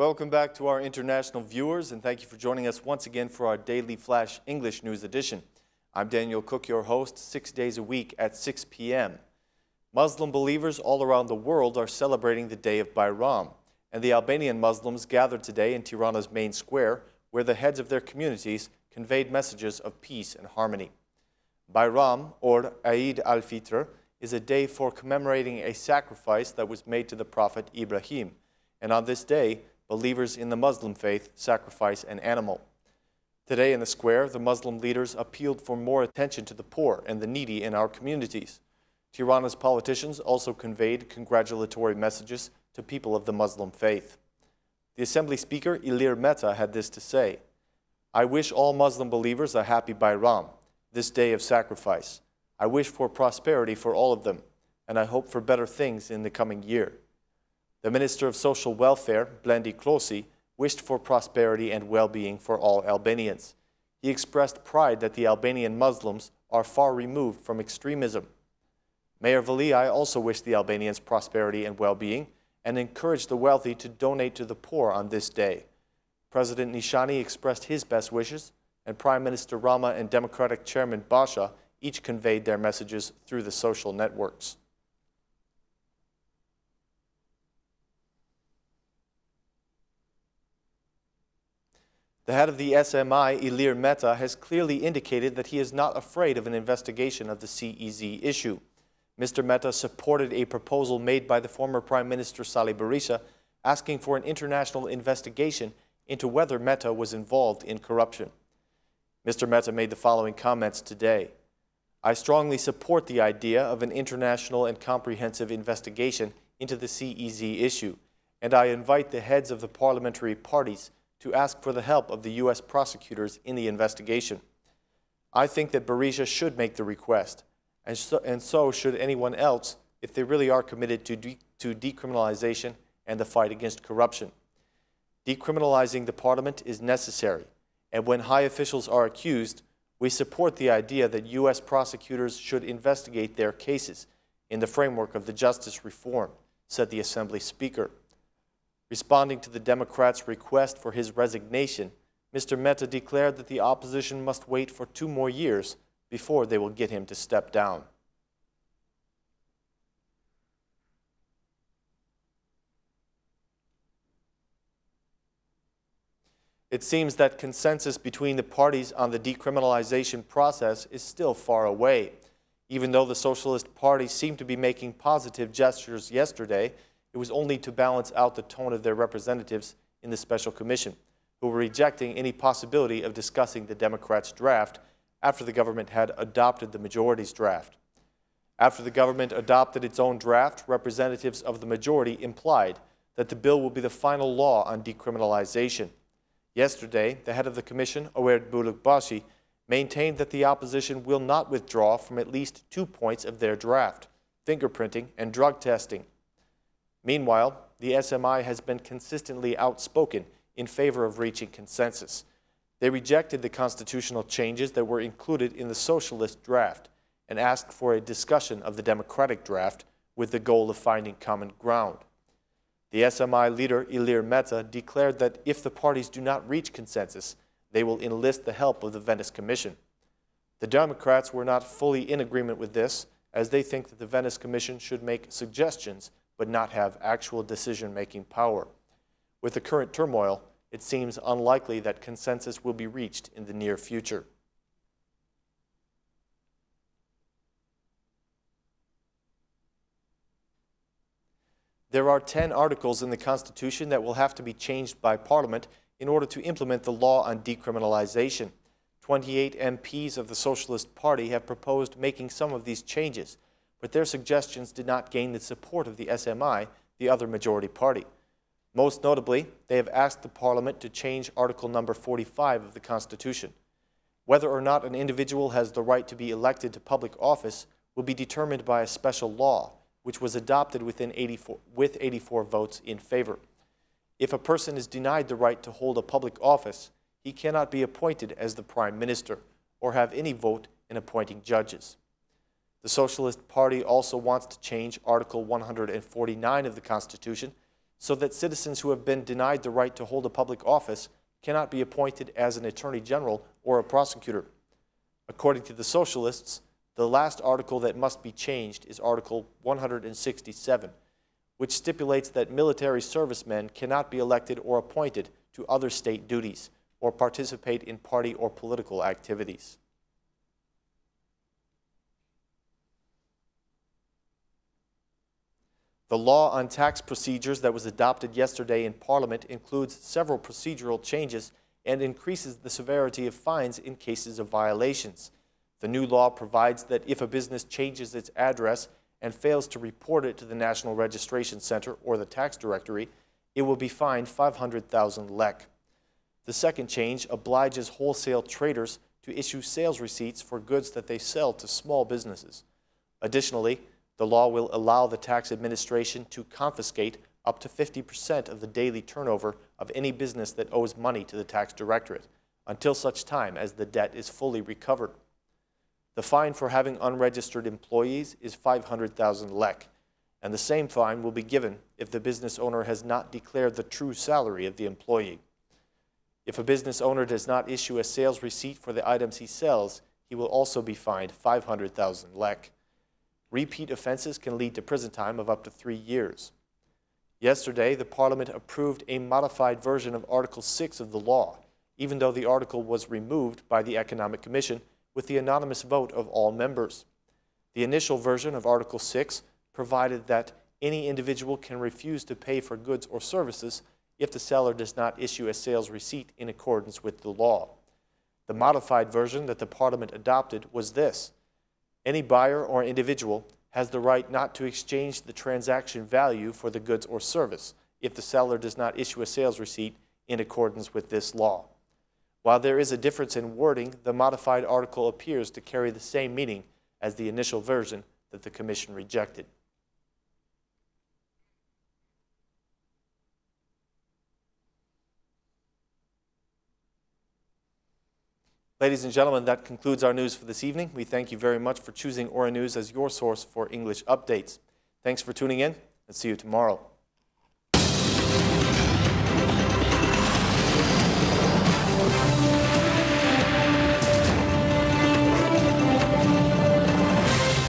Welcome back to our international viewers, and thank you for joining us once again for our Daily Flash English News Edition. I'm Daniel Cook, your host, 6 days a week at 6 p.m. Muslim believers all around the world are celebrating the day of Bayram, and the Albanian Muslims gathered today in Tirana's main square, where the heads of their communities conveyed messages of peace and harmony. Bayram, or Eid al-Fitr, is a day for commemorating a sacrifice that was made to the Prophet Ibrahim, and on this day, believers in the Muslim faith sacrifice an animal. Today in the square, the Muslim leaders appealed for more attention to the poor and the needy in our communities. Tirana's politicians also conveyed congratulatory messages to people of the Muslim faith. The Assembly Speaker, Ilir Meta, had this to say: "I wish all Muslim believers a happy Bayram, this day of sacrifice. I wish for prosperity for all of them, and I hope for better things in the coming year." The Minister of Social Welfare, Blendi Klosi, wished for prosperity and well-being for all Albanians. He expressed pride that the Albanian Muslims are far removed from extremism. Mayor Veliaj also wished the Albanians prosperity and well-being and encouraged the wealthy to donate to the poor on this day. President Nishani expressed his best wishes, and Prime Minister Rama and Democratic Chairman Basha each conveyed their messages through the social networks. The head of the SMI, Ilir Meta, has clearly indicated that he is not afraid of an investigation of the CEZ issue. Mr. Meta supported a proposal made by the former Prime Minister Salih Berisha asking for an international investigation into whether Meta was involved in corruption. Mr. Meta made the following comments today: "I strongly support the idea of an international and comprehensive investigation into the CEZ issue, and I invite the heads of the parliamentary parties to ask for the help of the U.S. prosecutors in the investigation. I think that Berisha should make the request, and so should anyone else if they really are committed to decriminalization and the fight against corruption. Decriminalizing the parliament is necessary, and when high officials are accused, we support the idea that U.S. prosecutors should investigate their cases in the framework of the justice reform," said the Assembly Speaker. Responding to the Democrats' request for his resignation, Mr. Meta declared that the opposition must wait for 2 more years before they will get him to step down. It seems that consensus between the parties on the decriminalization process is still far away. Even though the Socialist Party seemed to be making positive gestures yesterday, it was only to balance out the tone of their representatives in the Special Commission, who were rejecting any possibility of discussing the Democrats' draft after the government had adopted the majority's draft. After the government adopted its own draft, representatives of the majority implied that the bill will be the final law on decriminalization. Yesterday, the head of the commission, Awerd Bulukbashi, maintained that the opposition will not withdraw from at least 2 points of their draft: fingerprinting and drug testing. Meanwhile, the SMI has been consistently outspoken in favor of reaching consensus. They rejected the constitutional changes that were included in the socialist draft and asked for a discussion of the democratic draft with the goal of finding common ground. The SMI leader, Ilir Meta, declared that if the parties do not reach consensus, they will enlist the help of the Venice Commission. The Democrats were not fully in agreement with this, as they think that the Venice Commission should make suggestions but not have actual decision-making power. With the current turmoil, it seems unlikely that consensus will be reached in the near future. There are 10 articles in the Constitution that will have to be changed by Parliament in order to implement the law on decriminalization. 28 MPs of the Socialist Party have proposed making some of these changes, but their suggestions did not gain the support of the SMI, the other majority party. Most notably, they have asked the Parliament to change Article number 45 of the Constitution. Whether or not an individual has the right to be elected to public office will be determined by a special law, which was adopted with 84 votes in favor. If a person is denied the right to hold a public office, he cannot be appointed as the Prime Minister or have any vote in appointing judges. The Socialist Party also wants to change Article 149 of the Constitution so that citizens who have been denied the right to hold a public office cannot be appointed as an attorney general or a prosecutor. According to the socialists, the last article that must be changed is Article 167, which stipulates that military servicemen cannot be elected or appointed to other state duties or participate in party or political activities. The law on tax procedures that was adopted yesterday in Parliament includes several procedural changes and increases the severity of fines in cases of violations. The new law provides that if a business changes its address and fails to report it to the National Registration Center or the tax directory, it will be fined 500,000 lek. The second change obliges wholesale traders to issue sales receipts for goods that they sell to small businesses. Additionally, the law will allow the tax administration to confiscate up to 50% of the daily turnover of any business that owes money to the tax directorate, until such time as the debt is fully recovered. The fine for having unregistered employees is 500,000 lek, and the same fine will be given if the business owner has not declared the true salary of the employee. If a business owner does not issue a sales receipt for the items he sells, he will also be fined 500,000 lek. Repeat offenses can lead to prison time of up to 3 years. Yesterday, the Parliament approved a modified version of Article 6 of the law, even though the article was removed by the Economic Commission with the anonymous vote of all members. The initial version of Article 6 provided that any individual can refuse to pay for goods or services if the seller does not issue a sales receipt in accordance with the law. The modified version that the Parliament adopted was this: any buyer or individual has the right not to exchange the transaction value for the goods or service if the seller does not issue a sales receipt in accordance with this law. While there is a difference in wording, the modified article appears to carry the same meaning as the initial version that the Commission rejected. Ladies and gentlemen, that concludes our news for this evening. We thank you very much for choosing Aura News as your source for English updates. Thanks for tuning in, and see you tomorrow.